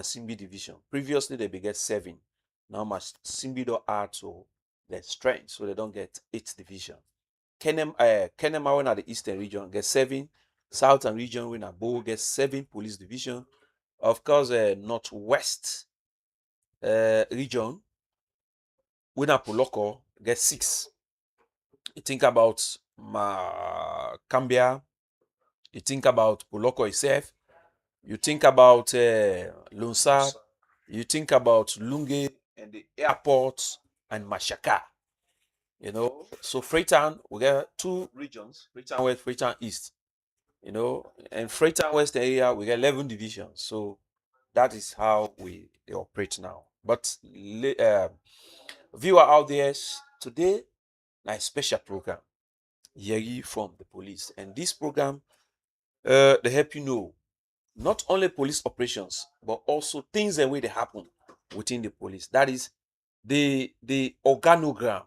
Simbi division. Previously, they get 7. Now, Simbi don't add to their strength, so they don't get 8 division. Kenema, when at the eastern region, get 7. Southern region, when at Bo, get 7 police division. Of course, northwest region, when at Poloko, get 6. You think about Cambia, you think about Poloko itself, you think about Lunsar, you think about Lunge and the airport and Mashaka. So Freetown, we get 2 regions, Freetown West, Freetown East. And Freetown West area, we get 11 divisions. So that is how they operate now. But viewer out there, today, a special program, Yeri from the police. And this program, they help you know not only police operations, but also things that way they happen within the police. That is the organogram,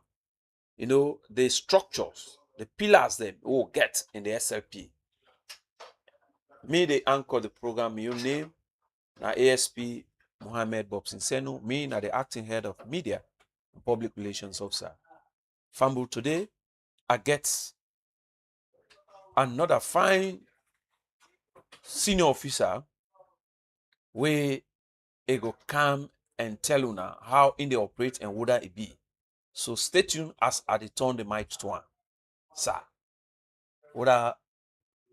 the structures, the pillars that we will get in the SLP. Me, they anchor the program, your name, now ASP Mohammed Bobson Senu, me, now the acting head of media and public relations officer. Fambul, today, I get another fine senior officer where he go come and tell you now how in they operate and would it be. So stay tuned as I turn the mic to one. Sir, would I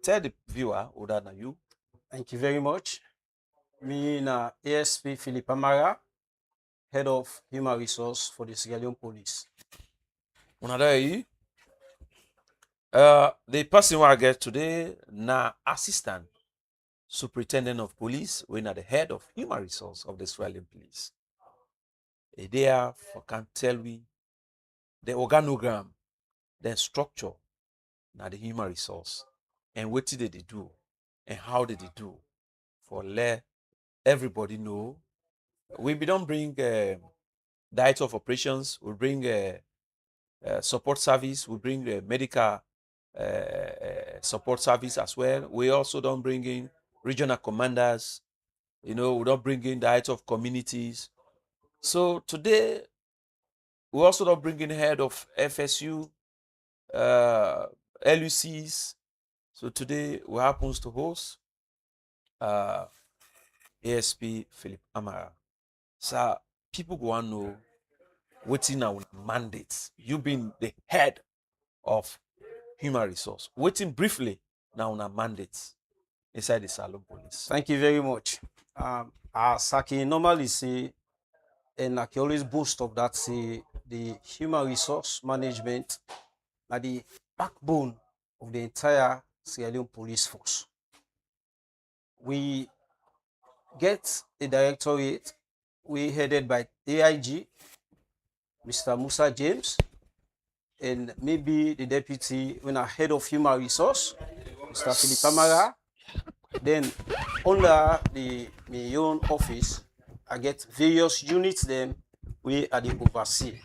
tell the viewer would I you? Thank you very much. Me na ASP Philip Amara, Head of Human Resource for the Sierra Leone Police. The person who I get today na Assistant Superintendent of Police, we na the Head of Human Resource of the Sierra Leone Police. There can tell me the organogram, the structure, na the human resource, and what did they do, and how did they do, for let everybody know. We don't bring diet of operations, we bring support service, we bring medical support service as well. We also don't bring in regional commanders, we don't bring in diet of communities. So today, we also don't bring in head of FSU, LUCs. So today, we happens to host ASP Philip Amara. So people go and know what's our mandate. You being the head of human resource. Waiting briefly now on our mandates inside the Sierra Leone Police. Thank you very much. As I can normally say, and I can always boast of that, say the human resource management are the backbone of the entire Sierra Leone Police Force. We get a directorate, we headed by AIG, Mr. Musa James, and maybe the deputy when I head of human resource, Mr. Philip Amara. Then under my own office, I get various units then we are the oversee.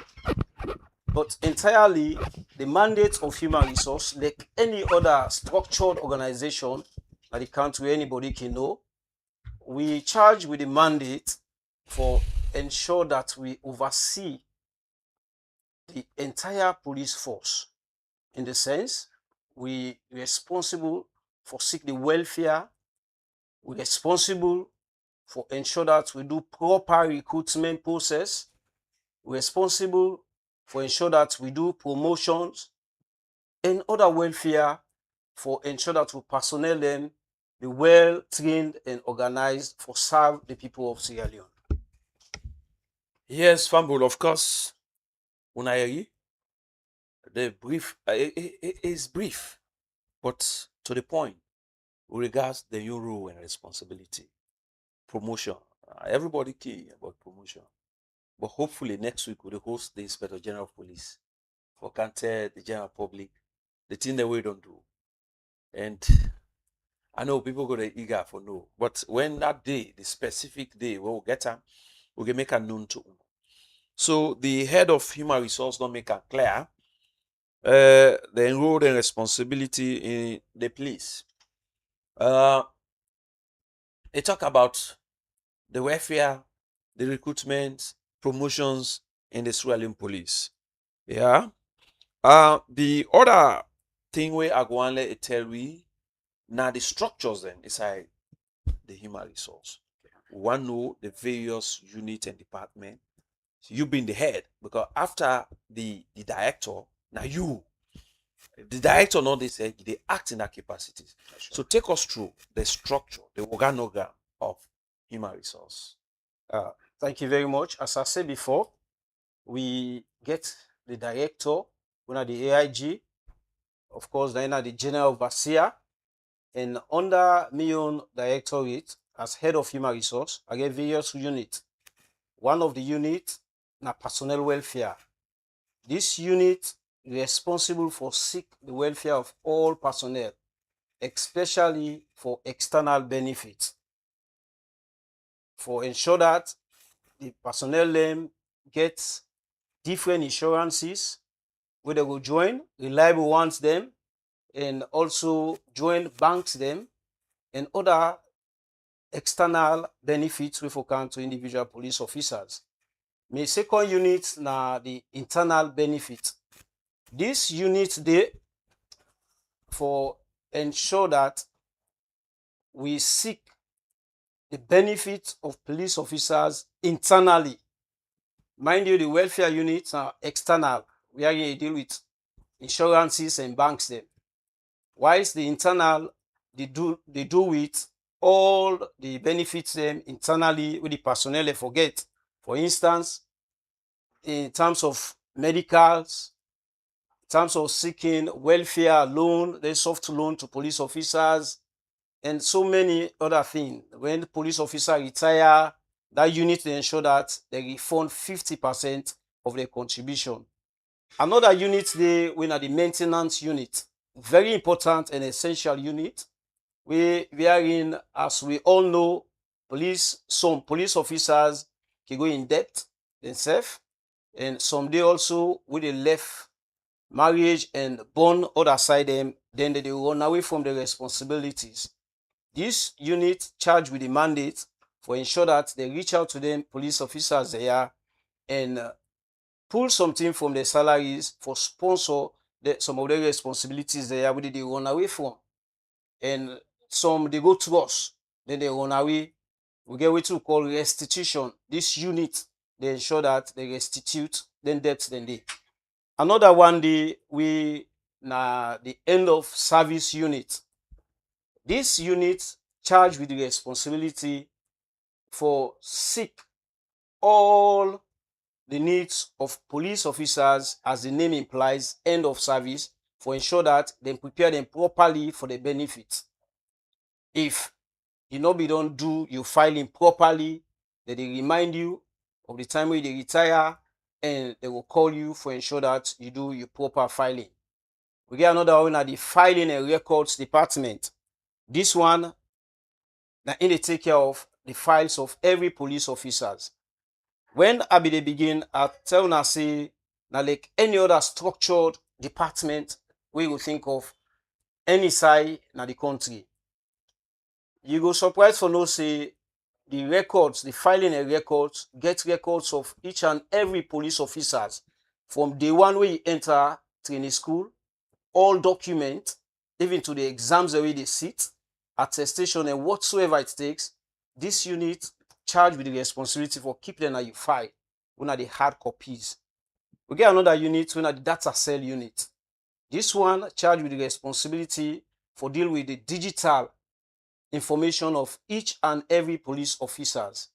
But entirely the mandate of human resource, like any other structured organization at the country anybody can know, we charge with the mandate for ensure that we oversee the entire police force. In the sense, we responsible for seek the welfare, we're responsible for ensure that we do proper recruitment process, we're responsible for ensure that we do promotions and other welfare for ensure that we personnel them be well trained and organized for serve the people of Sierra Leone. Yes, Fambul, of course. Unayeri, the brief is brief, but to the point regards the new role and responsibility. Promotion. Everybody care about promotion. But hopefully next week we'll host the Inspector General of Police for can tell the general public the thing that we don't do. And I know people go to eager for no. But when that day, the specific day, we'll get them, we can make a known to them. So the head of human resource don't make it clear the role and responsibility in the police. They talk about the welfare, the recruitment, promotions in the Sierra Leone Police. Yeah. The other thing where I go and let tell we now the structures then inside the human resource. We want to know the various units and department. So you being the head, because after the director, now you, the director, not they say they act in that capacity. So take us through the structure, the organogram of human resource. Thank you very much. As I said before, we get the director, the AIG, of course, then the general overseer, and under me own directorate as head of human resource, I get various units. One of the units na personnel welfare. This unit is responsible for seek the welfare of all personnel, especially for external benefits, for ensure that the personnel them get different insurances where they will join, reliable ones them, and also join banks them, and other external benefits we for count to individual police officers. My second unit na the internal benefit. This unit dey for ensure that we seek the benefit of police officers internally. Mind you, the welfare units are external, where you deal with insurances and banks them. Whilst the internal, they do with all the benefits them internally with the personnel they forget. For instance, in terms of medicals, in terms of seeking welfare loan, the soft loan to police officers, and so many other things. When the police officer retire, that unit they ensure that they refund 50% of their contribution. Another unit they we are the maintenance unit, very important and essential unit. We are in, as we all know, some police officers can go in debt themselves, and some they also with they left marriage and born other side them, then they run away from the responsibilities. This unit charged with the mandate for ensure that they reach out to them police officers there and pull something from their salaries for sponsor some of their responsibilities there where they run away from. And some they go to us, then they run away. We get what we call restitution. This unit, they ensure that they restitute then debts then they. Another one we the end of service unit. This unit charged with the responsibility for seek all the needs of police officers, as the name implies, end of service, for ensure that they prepare them properly for the benefits. If you know be don't do your filing properly, then they remind you of the time when they retire, and they will call you for ensure that you do your proper filing. We get another one at the filing and records department. This one, now in they take care of the files of every police officers. When I be the begin, I tell na say now like any other structured department we will think of any side na the country. You go surprised for no say the records, the filing and records, get records of each and every police officers from day one where you enter training school, all documents, even to the exams where they sit, attestation and whatsoever it takes. This unit charged with the responsibility for keeping them at your file. One of the hard copies. We get another unit, one of the data cell unit. This one charged with the responsibility for deal with the digital information of each and every police officers.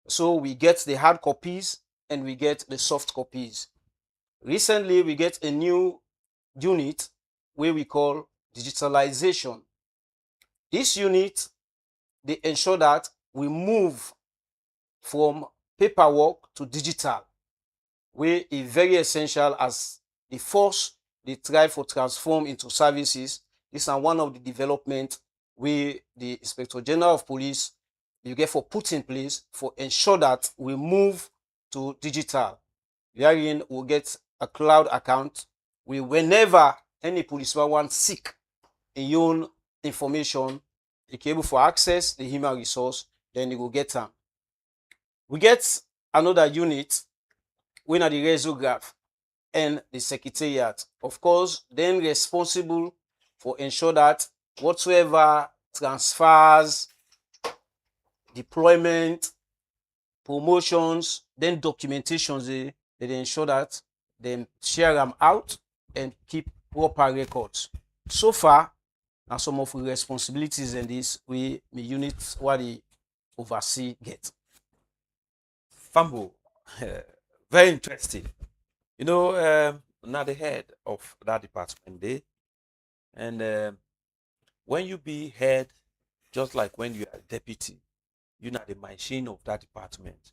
So we get the hard copies and we get the soft copies. Recently, we get a new unit where we call digitalization. This unit, they ensure that we move from paperwork to digital, where is very essential as the force they try for transform into services. This is one of the development where the Inspector General of Police you get for put in place for ensure that we move to digital. Wherein we'll get a cloud account where whenever any policeman wants seek in your own information, you can able for access the human resource, then you will get them. We get another unit, we are the resograph and the secretariat. Of course, then responsible for ensure that whatsoever transfers, deployment, promotions, then documentations, they ensure that they share them out and keep proper records. So far, now some of the responsibilities in this we unit what the oversee get. Fambo, very interesting. You know, now the head of that department there, and when you be head, just like when you are deputy, you know the machine of that department.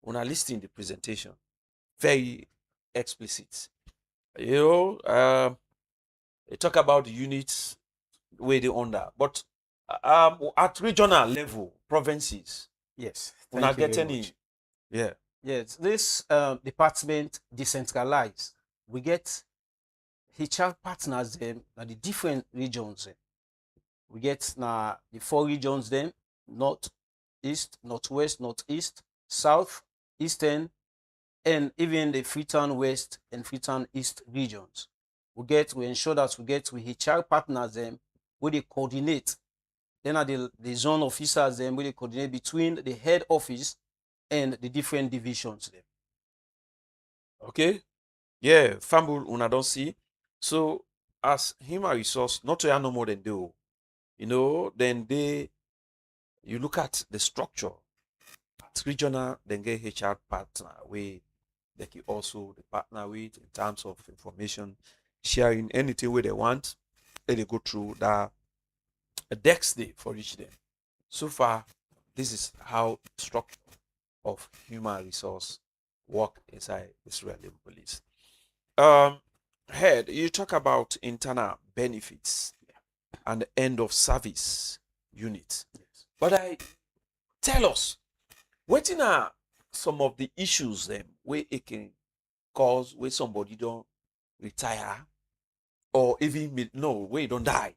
When I listen the presentation, very explicit. You know, they talk about the units where they under, but at regional level, provinces, Yes, when thank I you get very any, much. yeah, Yes, this department decentralized. We get HR partners them at the different regions. We get now the 4 regions then: north, east, northwest, northeast, south, eastern, and even the Freetown West and Freetown East regions. We ensure that we get with HR partners them where they coordinate. Then at the zone officers them where they coordinate between the head office and the different divisions them. okay, yeah, Fambo, una don't see. So as human resource, not to no more than do, you know, then you look at the structure at regional, then get HR partner we they can also the partner with in terms of information sharing anything where they want. Then they go through that a desk day for each them. So far, this is how structure of human resource work inside Sierra Leone Police. Um, Head, you talk about internal benefits and the end of service unit. Yes. But I tell us, what are some of the issues them where it can cause where somebody don't retire or even no where you don't die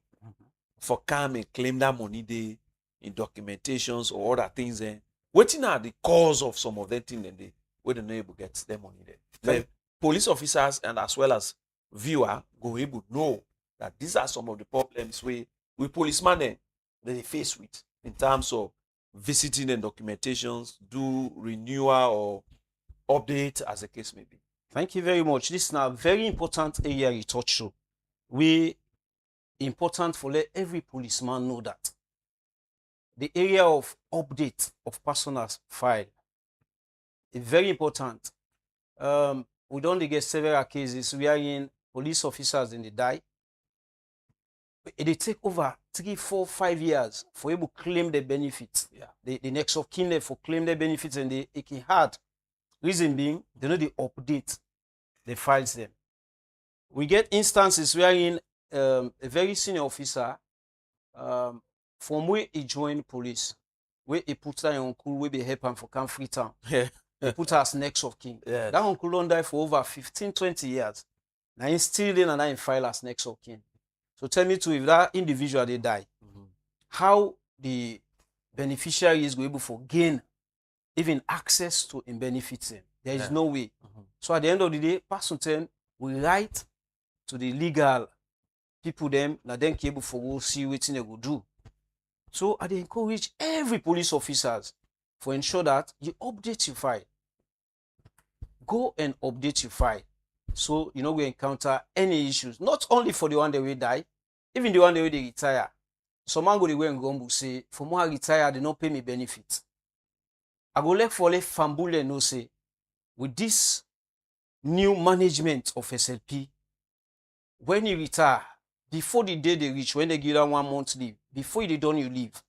for come and claim that money they in documentations or other things then. What are the cause of some of them things then they where they not able to get their money there? The police officers and as well as viewer go able to know that these are some of the problems we policemen they face with in terms of visiting and documentations, do renewal or update as the case may be. Thank you very much. This is now a very important area you touch on. We important for let every policeman know that the area of update of personal file is very important. We don't get several cases wherein police officers in the die. They take over 3, 4, 5 years for able to claim the benefits. Yeah. The next of kin for claim the benefits and they can hard. Reason being, they know they update the files them. We get instances wherein a very senior officer from where he joined police, where he put that uncle where they help him for come Freetown. Yeah. He put us next of kin. Yes. That uncle don't die for over 15, 20 years. Now he's still in and I file as next of kin. So tell me too, if that individual they die, how the beneficiary is able to gain even access to in benefits them. There is no way. So at the end of the day, person 10 we write to the legal people them, now then able for go see what they will do. So I encourage every police officers for ensure that you update your file. Go and update your file. So you know we encounter any issues, not only for the one that will die, even the one that will retire. Some man go the way and go say, for more I retire, they don't pay me benefits. I go like for Fambule no say, with this new management of SLP, when you retire, before the day they reach, when they give them 1 month leave, before they done you leave,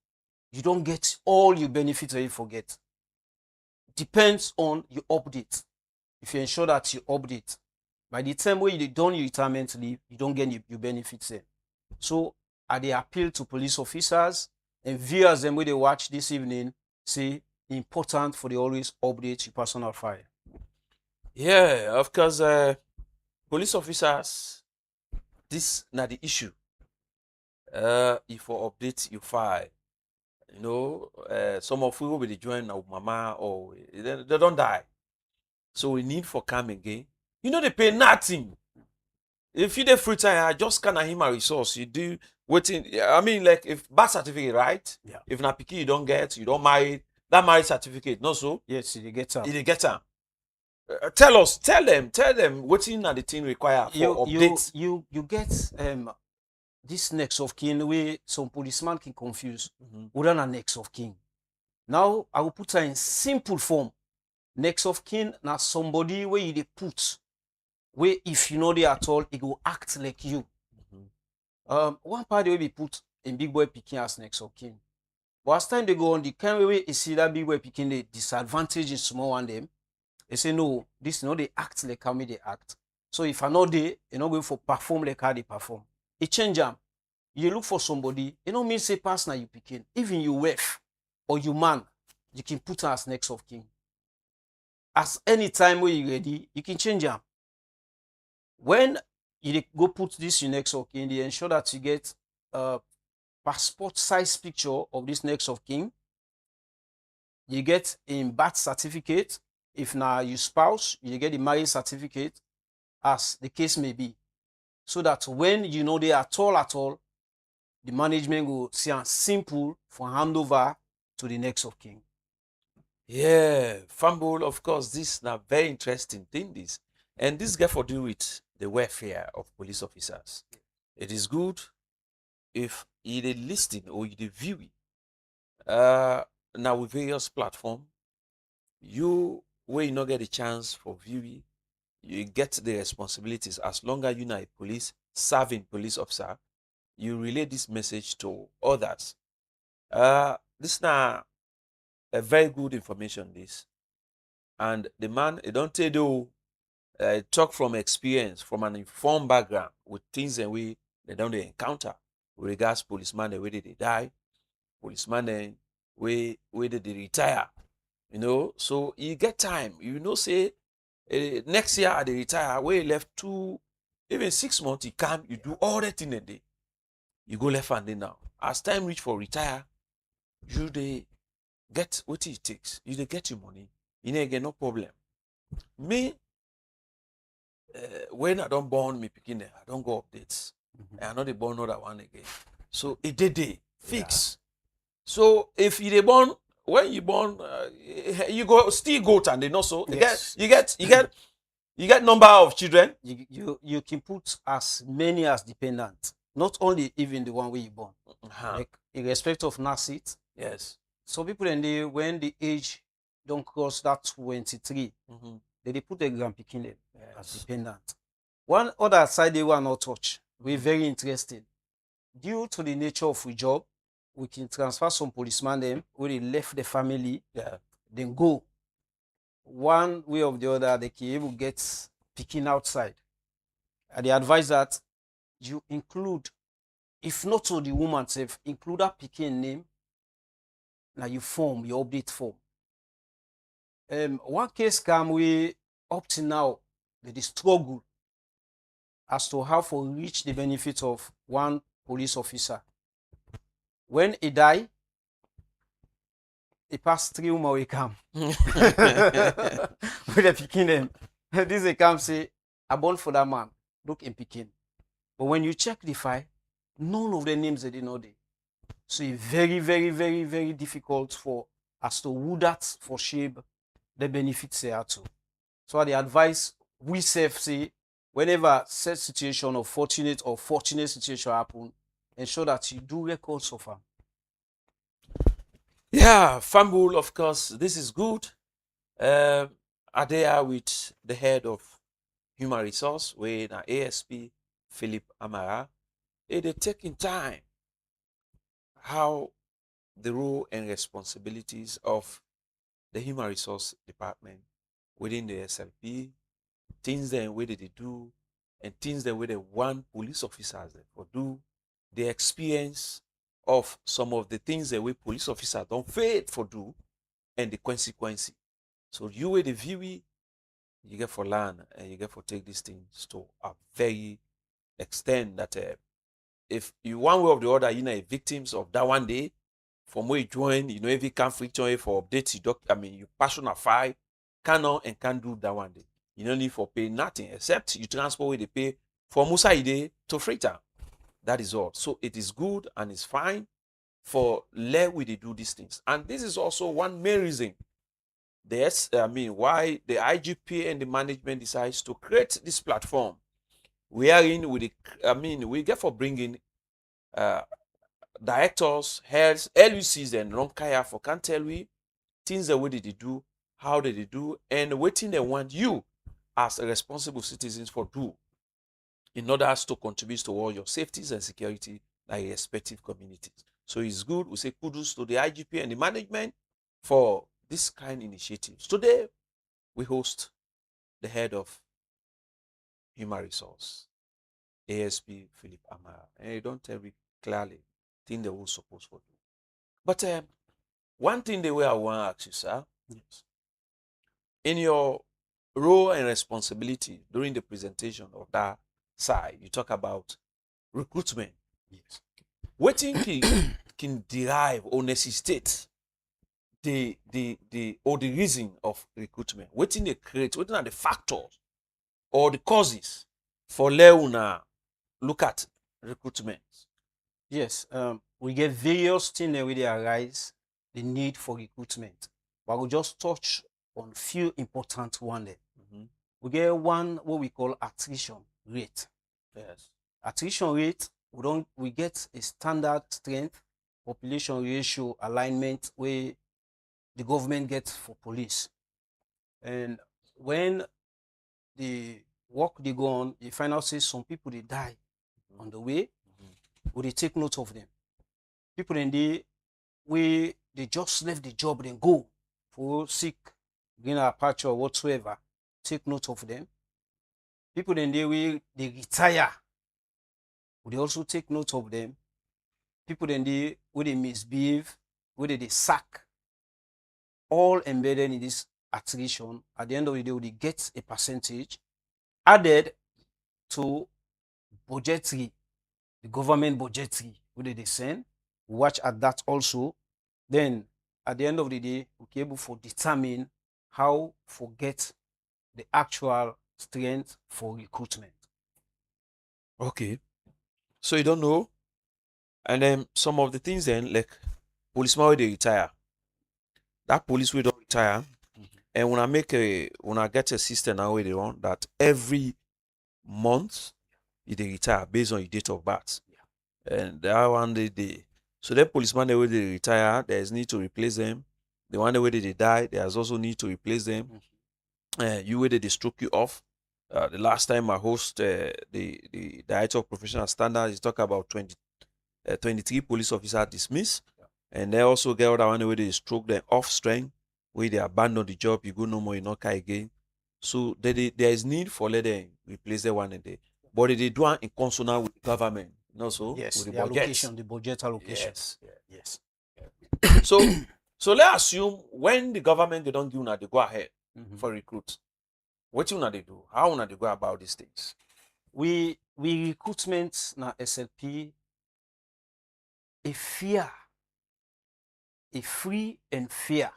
you don't get all your benefits that you forget. Depends on your update. If you ensure that you update, by the time when you done your retirement leave, you don't get your benefits then. So I they appeal to police officers and viewers them when they watch this evening, say important for they always update your personal file. Yeah, of course, police officers, this not the issue. If you update your file, You know, some of you will be join our mama or they don't die. So we need for come again. You know, they pay nothing. If you the free time, I just kind of human resource. You do waiting. I mean, like if birth certificate, right? Yeah. If na pikin you don't get, you don't marry, that marriage certificate, not so. Yes, you get up. You dey get am. Tell them waiting na the thing require for updates. You get this next of kin where some policeman can confuse whether na next of kin. Now I will put her in simple form. Next of kin na somebody where you dey put where if you know they at all, it will act like you. One part will be put in big boy picking as next of kin. But as time they go on, the kind way you see that big boy picking the disadvantage in small one them, they say no, this no they act like how me they act. So if I know they not going for perform like how they perform. It change them. You look for somebody, you know mean say pass now you picking. Even you wife or you man, you can put her as next of kin. As any time where you ready, you can change them. When you go put this in next of kin, they ensure that you get a passport size picture of this next of kin. You get in birth certificate. If now you spouse, you get the marriage certificate, as the case may be. So that when you know they at all, the management will see a simple for handover to the next of kin. Yeah, fumble, of course, this is a very interesting thing, this. And this get for do with the welfare of police officers. It is good if you dey listen or you dey view it. Now with various platform, you where you not get a chance for viewing, you get the responsibilities as long as you know a police serving police officer, you relay this message to others. This now a very good information, this. And the man, it don't tell you, talk from experience, from an informed background with things and we they don't encounter with regards policeman the way they die, policeman then way did they retire, you know. So you get time, you know, say next year they retire, where you left 2, even 6 months, you come, you do all that in a day. You go left and then now. As time reach for retire, you they get what it takes. You they get your money. You know, get no problem. Me, when I don't born me picking there, I don't go updates. And I know they born another one again. So it did fix. So if you they born, when you born, you go still go and they know so. Yes. You get number of children. You can put as many as dependent. Not only even the one where you born. Like in respect of NASIT. Yes. So people when the age don't cross that 23, they put a grand picking them as dependent. One other side they were not touch. We're very interested. Due to the nature of the job, we can transfer some policemen them where they left the family, then go. One way or the other, they can able get picking outside. And they advise that you include, if not to the woman self, include that picking name. Now you form your update form. One case come we up to now, they struggle as to how to reach the benefit of one police officer. When he die, he pass 3 women we come. With the picking them. This they come say, I born for that man. Look in picking. But when you check the file, none of the names they did not there. So it's very, very, very, very difficult for as to who that for shape the benefits they are to. So the advice we say whenever such situation or fortunate situation happen, ensure that you do records of them. Yeah, fumble, of course, this is good. Are there with the head of human resource, with ASP Philip Amara, they taking time how the role and responsibilities of the human resource department within the SLP, things then where they do, and things then where they want police officers for do, the experience of some of the things that we police officers don't fail for do, and the consequence. So you with the view, you get for learn and you get for take these things to a very extent that if you one way or the other, you know, victims of that one day, from where you join, you know, if you can't friction for update, you passion a file, cannot and can't do that one day. You don't need for pay nothing except you transfer where they pay for Musa Ide to Freetown. That is all. So it is good and it's fine for let we they do these things. And this is also one main reason why the IGP and the management decides to create this platform wherein we get for bringing directors, heads, LUCs and Romkaya for can tell we things the way they do, how they do, and waiting they want you as a responsible citizens for do in order to contribute to all your safeties and security like your respective communities. So it's good. We say kudos to the IGP and the management for this kind of initiatives. Today, we host the head of human resource, ASP Philip Amara. And you don't tell me clearly thing they were supposed to do. But one thing the way I want to ask you, sir, Yes. in your role and responsibility during the presentation of that side, you talk about recruitment. Yes. What can derive or necessitate the reason of recruitment? What they create? What are the factors or the causes for Leuna look at recruitment? Yes, we get various things that really arise the need for recruitment, but we'll just touch on few important one there. We get one what we call attrition rate. Yes. Attrition rate, we get a standard strength population ratio alignment where the government gets for police, and when the work they go on, you find out say some people they die on the way. Will they take note of them? People in the way they just left the job, then go for sick, green aperture or whatsoever. Take note of them. People in the way they retire, will they also take note of them? People in the way they misbehave, where they sack, all embedded in this attrition. At the end of the day, will they get a percentage added to budgetary, the government budgetary, where they send. Watch at that also. Then at the end of the day, we'll be able to determine how to get the actual strength for recruitment. Okay. So you don't know. And then some of the things then, like policeman when they retire. That police will don't retire. And when I get a system now where they want that every month they retire based on your date of birth. And that one they so that policeman the way they retire, there's need to replace them. The one the way they die, there's also need to replace them. You way they stroke you off. The last time I host the director of professional standards, he talk about 23 police officers dismissed. And they also get other one where they stroke them off strength, where they abandon the job, you go no more, you not care again. So there is need for let them replace the one in there. But they do it in consonant with the government. So Yes, with the budget. allocation, the budget allocation. Yes. Yes. So let's assume when the government they don't give una, they go ahead for recruit. What you they do? How una they go about these things? We recruitment na SLP a free and fair.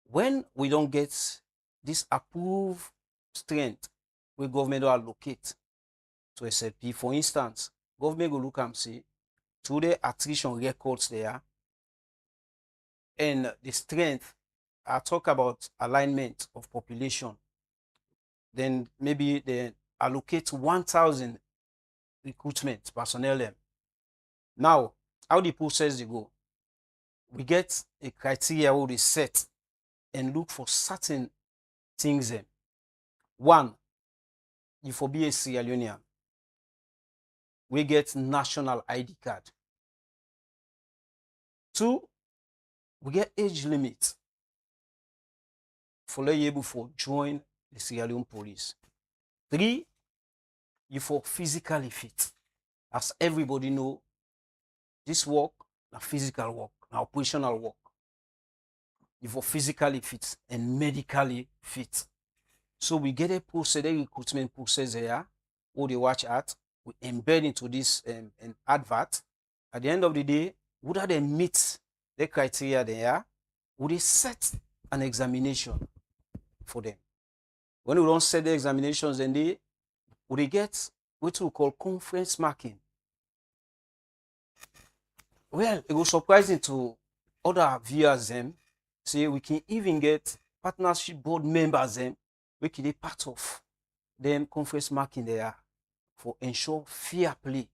When we don't get this approved strength, where government will allocate to SLP, for instance, government will look and see through the attrition records there and the strength. I talk about alignment of population. Then maybe they allocate 1,000 recruitment personnel. Now, how the process they go? We get a criteria where they set and look for certain things. One, you for be a Sierra Leonean. We get national ID card. Two, we get age limit for you able to join the Sierra Leone Police. Three, you for physically fit. As everybody know, this work na physical work, na operational work. You for physically fit and medically fit. So we get a process, a recruitment process here, what they watch at, we embed into this an advert. At the end of the day, would they meet the criteria there, would they set an examination for them. When we don't set the examinations, then they would get what we call conference marking. Well, it was surprising to other viewers them. See, we can even get partnership board members them, we can be part of them conference marking there for ensure fair play.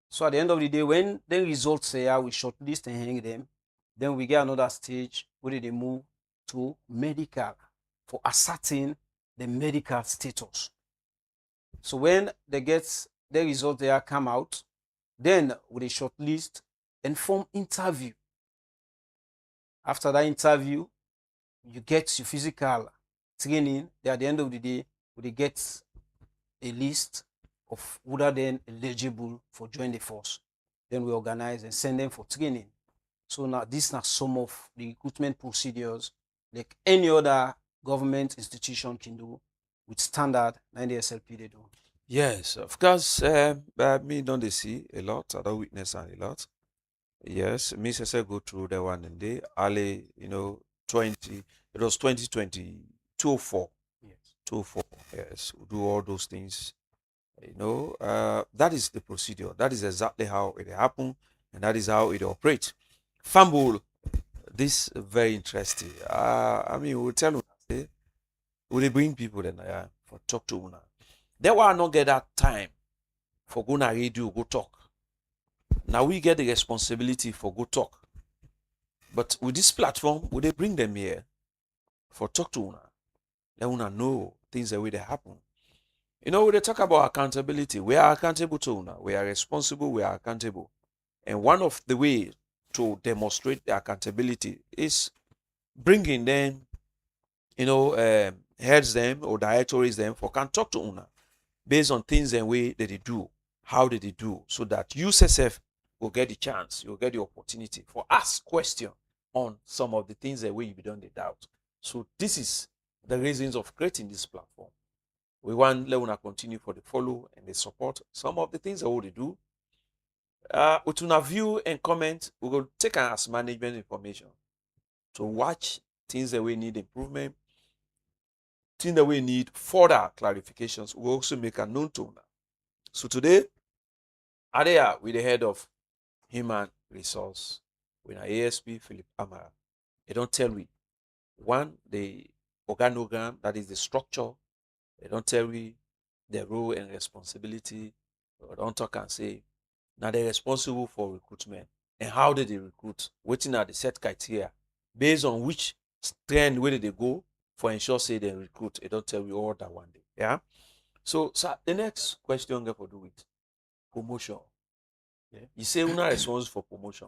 So at the end of the day, when the results there, we shortlist and hang them, then we get another stage where they move to medical for ascertain the medical status. So when they get the result there come out, then with a shortlist and form interview. After that interview, you get your physical training. Then at the end of the day, we get a list of who are then eligible for join the force. Then we organize and send them for training. So now these are some of the recruitment procedures like any other government institution can do with standard and the SLP they do. Yes, of course. Me don't see a lot. I don't witness a lot. Yes, me say go through the one and day early, 20. It was 2020, 204. Yes. 204. Yes, we do all those things. That is the procedure. That is exactly how it happen, and that is how it operates. Fumble. This very interesting. We'll tell you, we'll bring people then for talk to una. They will not get that time for go na radio, go talk. Now we get the responsibility for go talk. But with this platform, will they bring them here for talk to una? Let una know things the way they happen. When they talk about accountability, we are accountable to una. We are responsible, we are accountable. And one of the ways to demonstrate the accountability is bringing them, heads them or directories them for can talk to una based on things and way that they do, how did they do, so that you yourself will get the chance, you'll get the opportunity for ask question on some of the things that way you be done the doubt. So this is the reasons of creating this platform. We want Leona continue for the follow and the support some of the things that they do. With una view and comment, we will take as management information to watch things that we need improvement, things that we need further clarifications. We also make a known to una. So today, Adea with the head of Human Resource with our ASP Philip Amara. They don't tell me one, the organogram, that is the structure. They don't tell me the role and responsibility. They don't talk and say, now they're responsible for recruitment. And how did they recruit? Waiting at the set criteria. Based on which trend, where did they go for ensure say they recruit. They don't tell you all that one day. Yeah. So the next question got to do with promotion. Yeah. You say you're not responsible for promotion.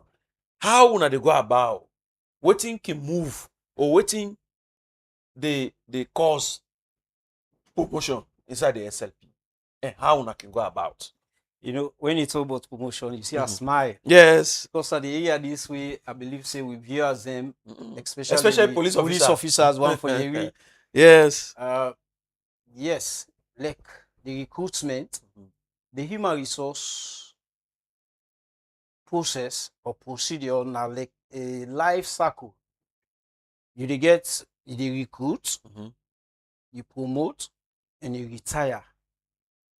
How una they go about waiting can move or waiting they cause promotion inside the SLP, and how una can go about? When you talk about promotion, you see a smile. Yes. Because at the area this way, I believe say we view as them, especially police officers, one for Yeri. Yes. Yes, like the recruitment, the human resource process or procedure now like a life cycle. You recruit, you promote, and you retire.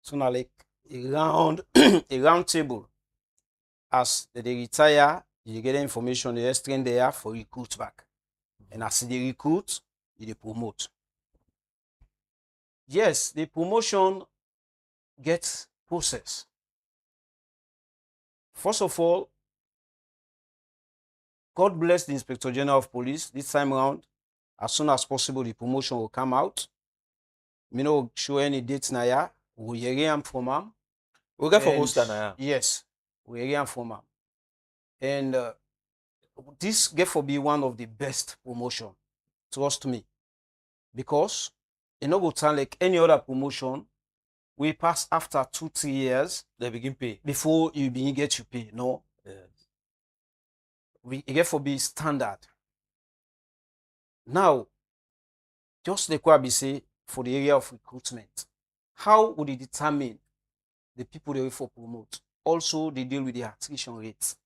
So now like a round table. As they retire, you get the information they explain there for recruit back. And as they recruit, you promote. Yes, the promotion gets process. First of all, God bless the Inspector General of Police. This time around, as soon as possible, the promotion will come out. Me no show any dates now. Yeah, we hear from him. We get for host now. Yes, we hear from him. And this get for be one of the best promotion, trust me, because it no go sound like any other promotion. We pass after 2-3 years. They begin pay before you begin get your pay. No, we get for be standard. Now, just like what we say for the area of recruitment, how would it determine the people they will for promote? Also, they deal with the attrition rates.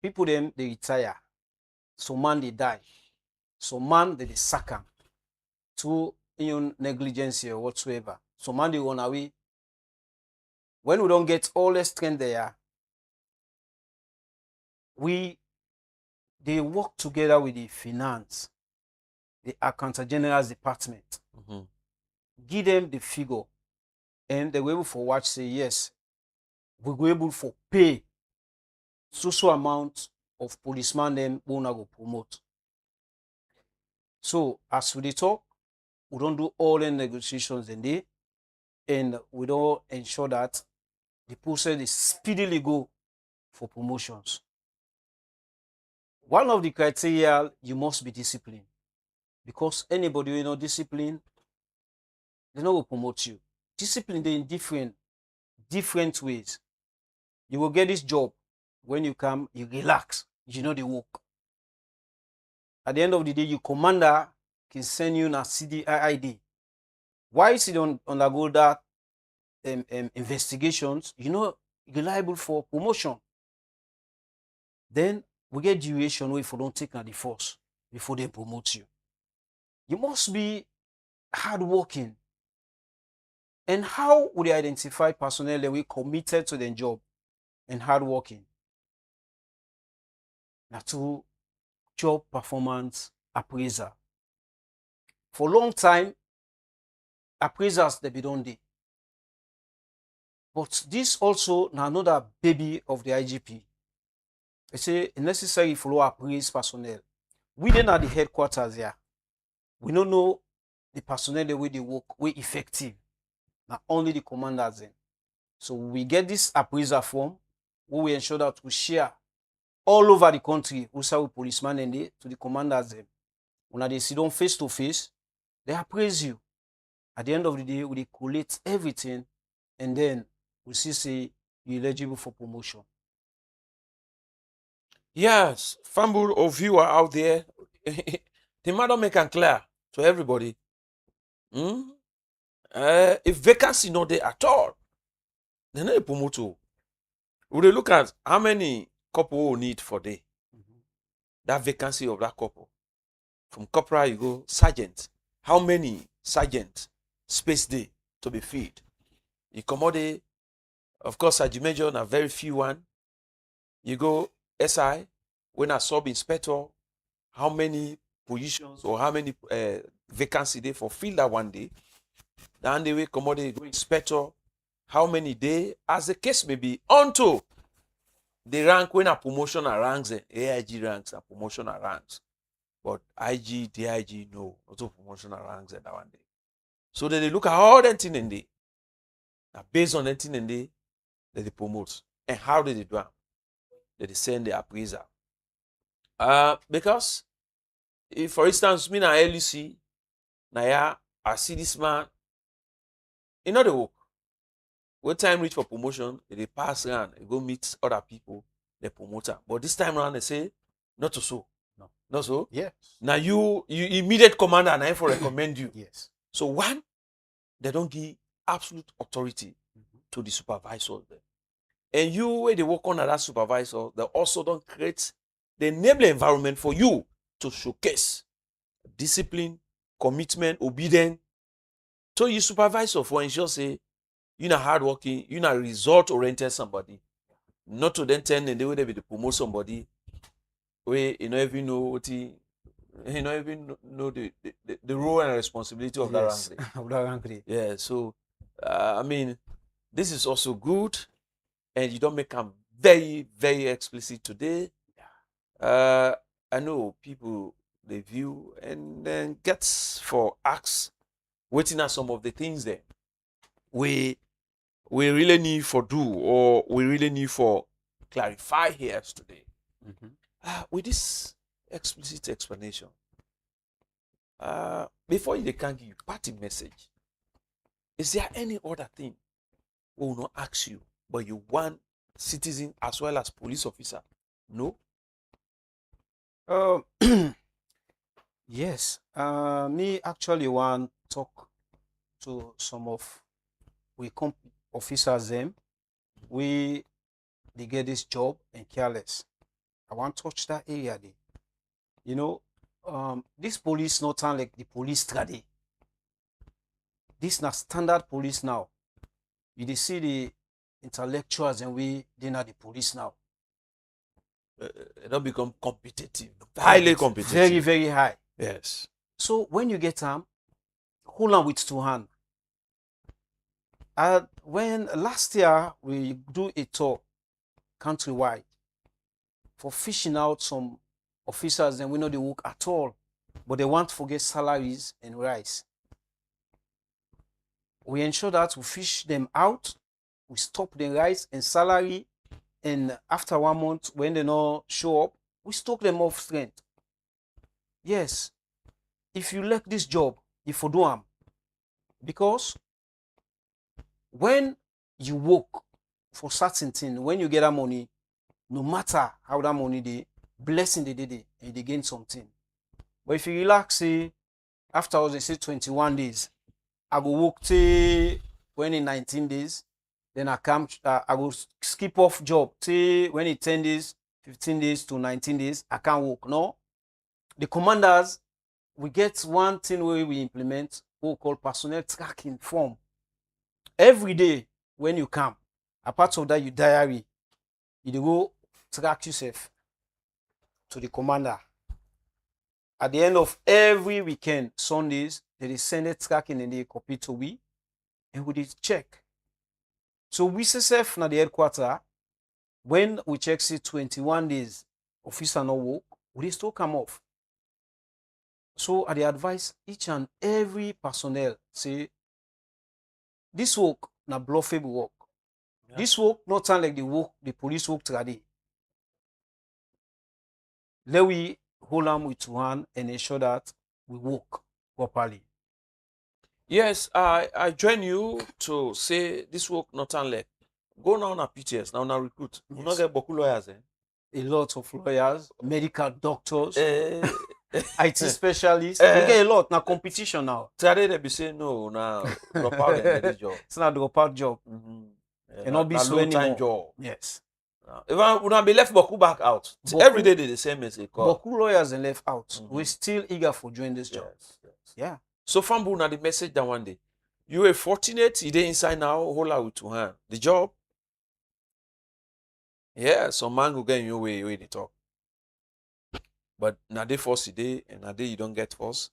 people them they retire. Some man they die. Some man they sack 'em to negligence or whatsoever. Some man they run away. When we don't get all the strength there, they work together with the finance, the accountant general's department, give them the figure, and they were able for watch say yes, we were able for pay so amount of policeman them who go promote. So as we talk, we don't do all the negotiations in there, and we don't ensure that the process is speedily go for promotions. One of the criteria, you must be disciplined, because anybody who discipline, they not will promote you. Discipline they in different ways. You will get this job. When you come, you relax. You know the work. At the end of the day, your commander can send you a CDIID. Why is it don't undergo that investigations? You're liable for promotion. Then we get duration where if you don't take the force before they promote you. You must be hardworking. And how would they identify personnel that we committed to their job and hardworking? Now, to job performance appraiser. For a long time, appraisers they be done day. But this also now another baby of the IGP. They say necessary follow appraise personnel. We then at the headquarters here. We don't know the personnel the way they work, way effective. Now only the commanders then. So we get this appraiser form where we ensure that we share all over the country who serve policemen and they to the commanders them. When they sit down face to face, they appraise you. At the end of the day, we collate everything, and then we see say you're eligible for promotion. Yes, Fambul or viewer out there, the matter make it clear to everybody. If vacancy not there at all, then they promote you. We dey look at how many couple we need for day. That vacancy of that couple. From corporal you go sergeant. How many sergeant space day to be filled? You commode, of course, Sergeant Major na very few one. You go SI, when a sub inspector, how many positions or how many vacancy they for fill that one day? Then they will commode go inspector, how many day, as the case may be, unto the rank when a promotion ranks, AIG ranks and promotion ranks. But IG, DIG, no, also promotion ranks that one day. So they look at all that thing in day. Now based on that thing in day, they promote. And how did they do it? They send the appraiser. Because if, for instance, me na LUC, now yeah, I see this man, in other work. When time reach for promotion, they pass around, they go meet other people, they promote them. But this time around, they say, not to so. No. Not so? Yes. Now you immediate commander and I for recommend you. Yes. So one, they don't give absolute authority to the supervisor. And you, where they work under that supervisor, they also don't create the enabling environment for you to showcase discipline, commitment, obedience. So you supervisor for ensure say, you're not hardworking, you're not result-oriented somebody. Not to then tell them the way they will promote somebody where you don't even know what you don't even know the role and responsibility of Yes. that rank. Of that rank. Yeah, so I mean, this is also good, and you don't make them very, very explicit today. I know people they view and then gets for acts waiting at some of the things there. We really need for do or we really need for clarify here today. With this explicit explanation, before they can give you party message, is there any other thing we will not ask you, but you want citizen as well as police officer? No? Yes. Me actually want talk to some of we officers them. We they get this job and careless. I want to touch that area there. You know, this police not like the police today. This not standard police now. You see the intellectuals and they not the police now. They don't become competitive, highly competitive. Very, very high. Yes. So when you get them, hold on with two hands. When last year we do a tour countrywide for fishing out some officers, and we know they work at all, but they want to forget salaries and rice. We ensure that we fish them out, we stop the rice and salary, and after 1 month, when they not show up, we stock them off strength. Yes, if you like this job, you for do them. Because when you work for certain thing, when you get that money, no matter how that money they blessing they did it, and they gain something. But if you relax, say after they say 21 days, I go work till when in 19 days, then I come, I go skip off job till when in 10 days, 15 days to 19 days, I can't work. No, the commanders, we get one thing where we implement what we call personnel tracking form. Every day when you come, apart of that, you diary, you go track yourself to the commander. At the end of every weekend, Sundays, they send a tracking and they copy to we, and we did check. So we say na the headquarter, when we check see 21 days, officer no work, we still come off. So I advise each and every personnel, say, this work na bluffable work. Yeah. This work not sound like the work the police work today. Let we hold on with one and ensure that we work properly. Yes, I join you to say this work not unlike. Go now on PTS, now recruit. Yes. You not get beaucoup lawyers, eh? A lot of lawyers, medical doctors, IT specialists. We get a lot now competition now. Today they be saying no, now drop out and get job. It's not drop out job. Yeah, and not be so time job. Yes. Even when I be left Boku back out. Every day they the same as they call. Boku lawyers and left out. We're still eager for joining this job. Yes. Yeah. So Fambu now the message that one day. You were fortunate, you didn't inside now, hold out with two hands. The job. Yeah, some man go get in your way they talk. But now they force you day, and now they you don't get force.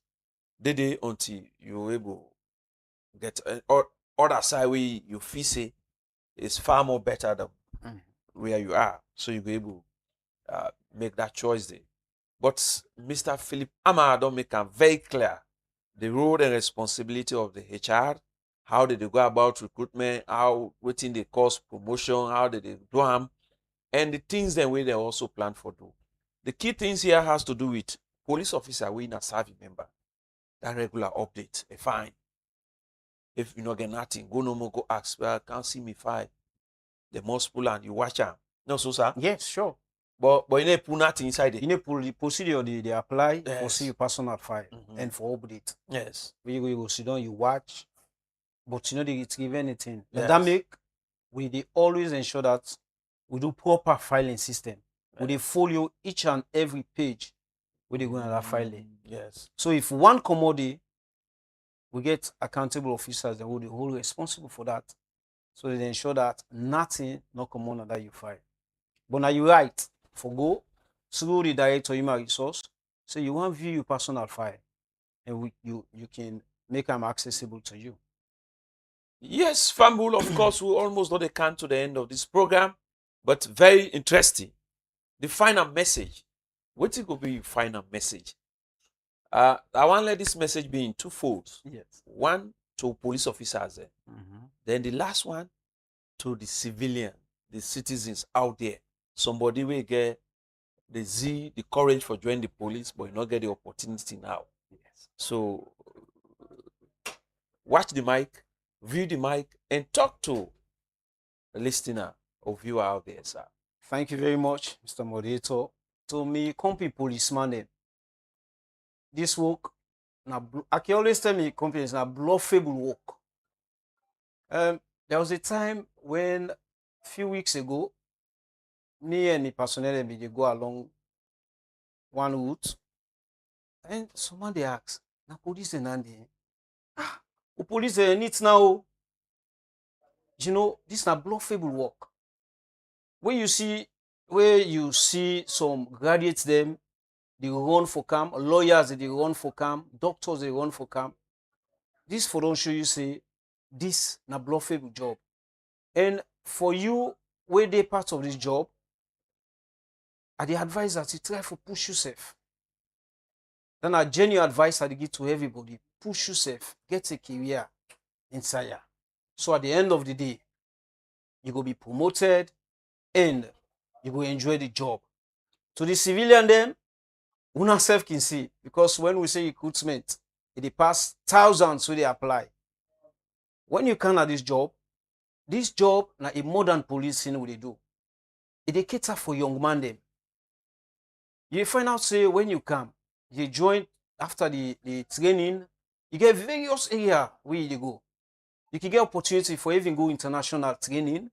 They until you're able get or other side where you feel say is far more better than where you are. So you be able make that choice there. But Mr. Philip Amara don't make it very clear the role and responsibility of the HR, how did they go about recruitment, how waiting they cause promotion, how did they do them, and the things that way they also plan for do. The key things here has to do with police officer we not serving member. That regular update, a fine. If you not get nothing, go no more, go ask, well, can't see me fine. The most pull and you watch them. No, so sir? Yes, sure. But you need put nothing inside it. You need put the procedure they apply for see your personal file and for update. Yes. Where you go sit down, you watch, but you know they give anything. Yes. That make we always ensure that we do proper filing system. Yes. We follow each and every page where they go in that filing. Yes. So if one commodity, we get accountable officers that will be whole responsible for that. So they ensure that nothing not come on that you file. But now you right for go through the director human resource. So you want to view your personal file, and you can make them accessible to you. Yes, Fambul, of course, we almost not come to the end of this program, but very interesting. The final message. What it could be your final message? I want to let this message be in two folds. Yes. One to police officers, then the last one to the civilian, the citizens out there. Somebody will get the courage for joining the police, but you not get the opportunity now. Yes. So watch the mic, view the mic, and talk to a listener or viewer out there, sir. Thank you very much, Mr. Moderator. To me, company policeman, this work, I can always tell me companies now bluffable work. There was a time when a few weeks ago, me and the personnel they go along one route, and someone they ask, "Na police and Andy? Ah, the police needs now. You know, this na bluffable work. When you see some graduates them, they run for camp, lawyers they run for camp, doctors they run for camp. This for don't show you say this na bluffable job. And for you, where they part of this job, I the advise that you try to push yourself. Then a genuine advice I give to everybody: push yourself, get a career inside here. So at the end of the day, you go be promoted and you go enjoy the job. To the civilian them, una self can see, because when we say recruitment, it pass thousands where they apply. When you come at this job na a modern policing what they do. It cater for young man them. You find out say when you come, you join after the training, you get various area where you go. You can get opportunity for even go international training.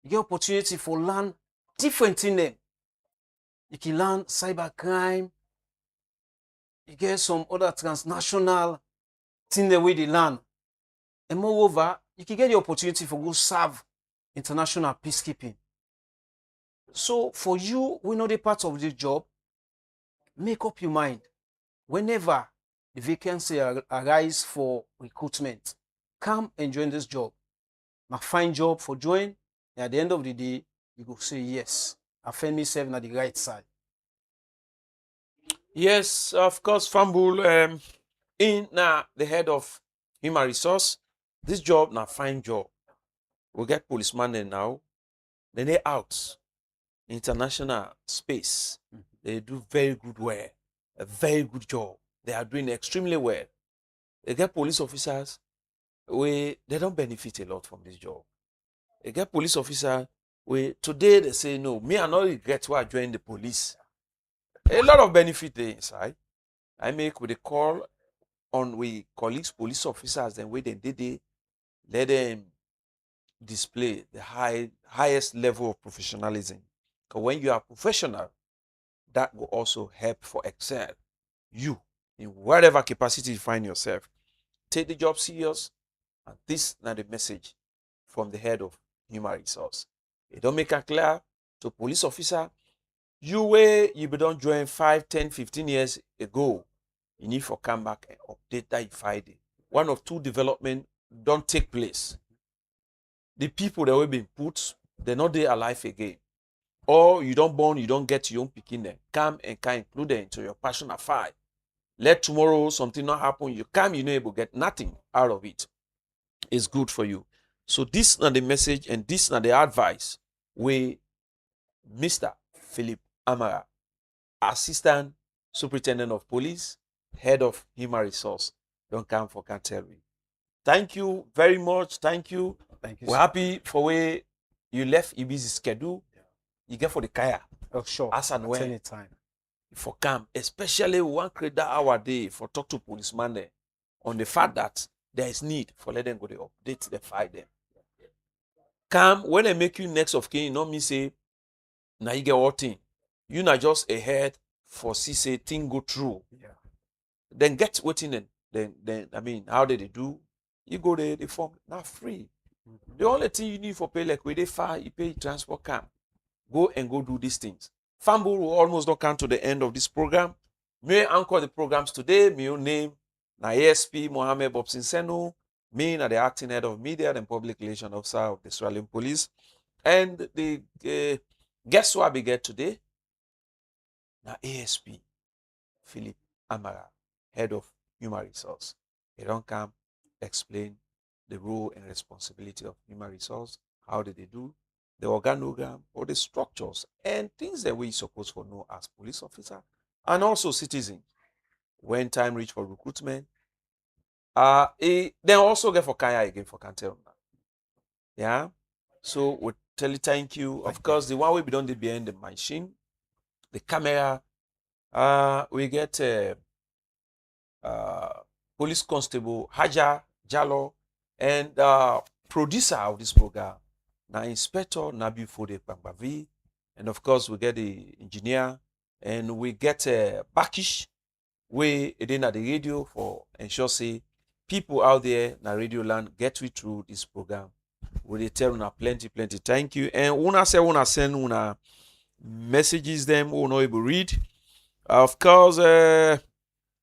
You get opportunity for learn different thing them. You can learn cybercrime. You get some other transnational thing the way they learn. And moreover, you can get the opportunity for go serve international peacekeeping. So for you, we know the part of this job, make up your mind. Whenever the vacancy arise for recruitment, come and join this job. Na fine job for join, and at the end of the day, you go say yes, I find myself at the right side. Yes, of course, Fambul, in now the head of human resource. This job na fine job. We get policeman there now. Then they out international space. They do very good work, a very good job. They are doing extremely well. They get police officers where they don't benefit a lot from this job. They get police officers where today they say no, me I not regret why I joined the police. A lot of benefit there inside. I make with a call on we colleagues, police officers, and where they let them display the highest level of professionalism. Because when you are professional, that will also help for excel you in whatever capacity you find yourself. Take the job serious, and this is not the message from the head of human resource. It don't make it clear to police officer, you don't join 5, 10, 15 years ago. You need to come back and update that you find it. One of two development don't take place. The people that will be put, they're not there alive again. Or you don't born, you don't get your own picking them. Come and can include them into your passion affair. Let tomorrow something not happen. You come, you're not able to get nothing out of it. It's good for you. So this is not the message and this is not the advice we Mr. Philip Amara, Assistant Superintendent of Police, Head of Human Resource, don't come for can tell me. Thank you very much. Thank you. Thank you. We're happy for where you left your busy schedule. You get for the kaya. Oh, sure. As and when. Anytime. For come, especially we want create that hour day for talk to policeman there on the fact that there is need for let them go to update the file them. Come when they make you next of kin, you know me say now you get what thing. You not just ahead for see say thing go through. Yeah. Then get waiting then I mean how did they do? You go there, the form not free. The only thing you need for pay like where they far, you pay transport camp. Go and go do these things. Fambul will almost not come to the end of this program. May anchor the programs today. My own name na ASP Mohammed Bobson Senu. Me na the acting head of media and public relations officer of the Sierra Leone Police. And the guest who I be get today na ASP Philip Amara, head of human resource. He don't come explain the role and responsibility of human resource. How did they do? The organogram or the structures and things that we supposed to know as police officer and also citizen when time reach for recruitment. Then also get for Kaya again for Cantel. Yeah. So we tell you thank you. Of course, the one we be done behind the machine, the camera. We get police constable Haja Jalo and producer of this program. Now, Inspector Nabi Fode Pambavi, And of course, we get the engineer, and we get a package way it in at the radio for ensure say people out there na radio land get we through this program. We dey tell una plenty thank you. And una say una send una messages them we no able read. Of course,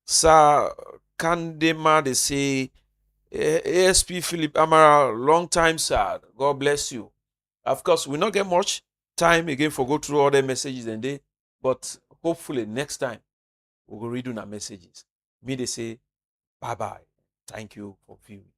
Sir Kandema, they say, ASP Philip Amara, long time, sir. God bless you. Of course, we not get much time again for go through all the messages and day, but hopefully next time we will read our messages. Me, they say, bye-bye. Thank you for viewing.